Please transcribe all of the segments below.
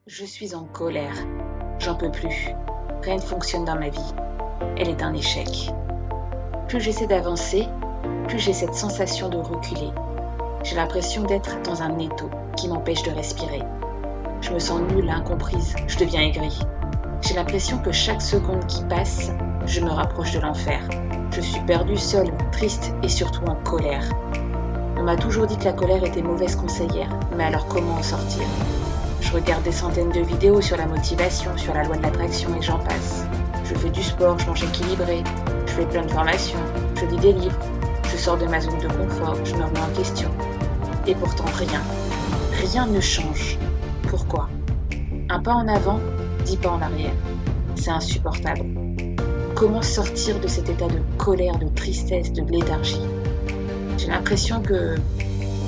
Je suis en colère. J'en peux plus. Rien ne fonctionne dans ma vie. Elle est un échec. Plus j'essaie d'avancer, plus j'ai cette sensation de reculer. J'ai l'impression d'être dans un étau qui m'empêche de respirer. Je me sens nulle, incomprise, je deviens aigrie. J'ai l'impression que chaque seconde qui passe, je me rapproche de l'enfer. Je suis perdue, seule, triste et surtout en colère. On m'a toujours dit que la colère était mauvaise conseillère, mais alors comment en sortir ? Je regarde des centaines de vidéos sur la motivation, sur la loi de l'attraction et j'en passe. Je fais du sport, je mange équilibré, je fais plein de formations, je lis des livres, je sors de ma zone de confort, je me remets en question. Et pourtant rien ne change. Pourquoi ? Un pas en avant, 10 pas en arrière. C'est insupportable. Comment sortir de cet état de colère, de tristesse, de léthargie ? J'ai l'impression que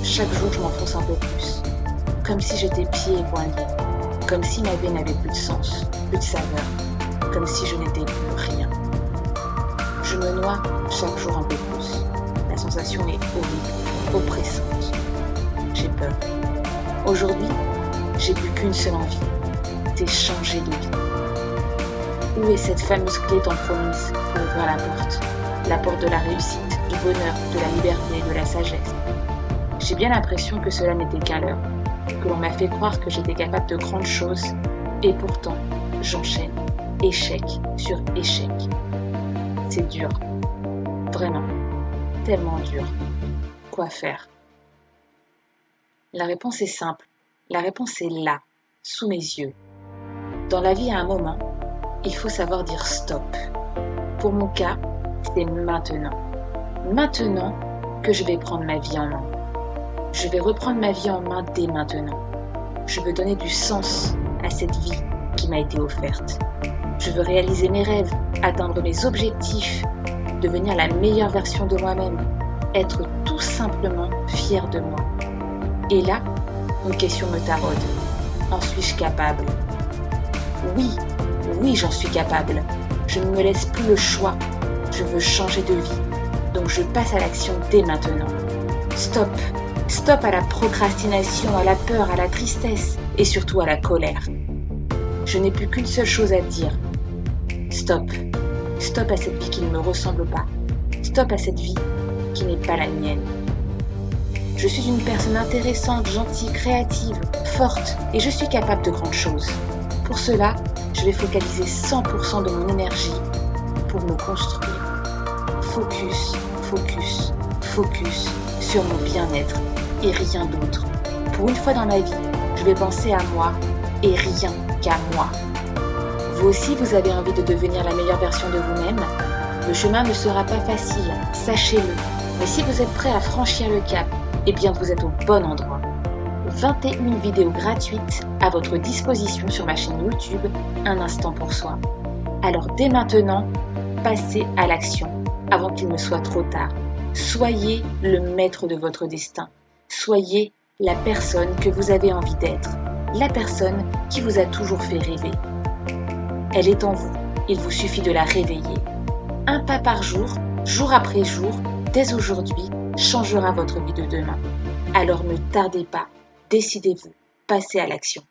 chaque jour je m'enfonce un peu plus. Comme si j'étais pieds et poings liés. Comme si ma vie n'avait plus de sens, plus de saveur. Comme si je n'étais plus rien. Je me noie chaque jour un peu plus. La sensation est horrible, oppressante. J'ai peur. Aujourd'hui, j'ai plus qu'une seule envie. C'est changer de vie. Où est cette fameuse clé tant promise pour ouvrir la porte ? La porte de la réussite, du bonheur, de la liberté, de la sagesse. J'ai bien l'impression que cela n'était qu'un leurre, que l'on m'a fait croire que j'étais capable de grandes choses, et pourtant, j'enchaîne, échec sur échec. C'est dur, vraiment, tellement dur. Quoi faire ? La réponse est simple, la réponse est là, sous mes yeux. Dans la vie, à un moment, il faut savoir dire stop. Pour mon cas, c'est maintenant. Maintenant que je vais prendre ma vie en main. Je vais reprendre ma vie en main dès maintenant. Je veux donner du sens à cette vie qui m'a été offerte. Je veux réaliser mes rêves, atteindre mes objectifs, devenir la meilleure version de moi-même, être tout simplement fière de moi. Et là, une question me taraude. En suis-je capable ? Oui, j'en suis capable. Je ne me laisse plus le choix. Je veux changer de vie. Donc je passe à l'action dès maintenant. Stop. Stop à la procrastination, à la peur, à la tristesse et surtout à la colère. Je n'ai plus qu'une seule chose à dire. Stop. Stop à cette vie qui ne me ressemble pas. Stop à cette vie qui n'est pas la mienne. Je suis une personne intéressante, gentille, créative, forte et je suis capable de grandes choses. Pour cela, je vais focaliser 100% de mon énergie pour me construire. Focus, focus, focus sur mon bien-être et rien d'autre. Pour une fois dans ma vie, je vais penser à moi et rien qu'à moi. Vous aussi, vous avez envie de devenir la meilleure version de vous-même ? Le chemin ne sera pas facile, sachez-le. Mais si vous êtes prêt à franchir le cap, eh bien vous êtes au bon endroit. 21 vidéos gratuites à votre disposition sur ma chaîne YouTube, Un instant pour soi. Alors dès maintenant, passez à l'action avant qu'il ne soit trop tard. Soyez le maître de votre destin. Soyez la personne que vous avez envie d'être. La personne qui vous a toujours fait rêver. Elle est en vous. Il vous suffit de la réveiller. Un pas par jour, jour après jour, dès aujourd'hui, changera votre vie de demain. Alors ne tardez pas. Décidez-vous. Passez à l'action.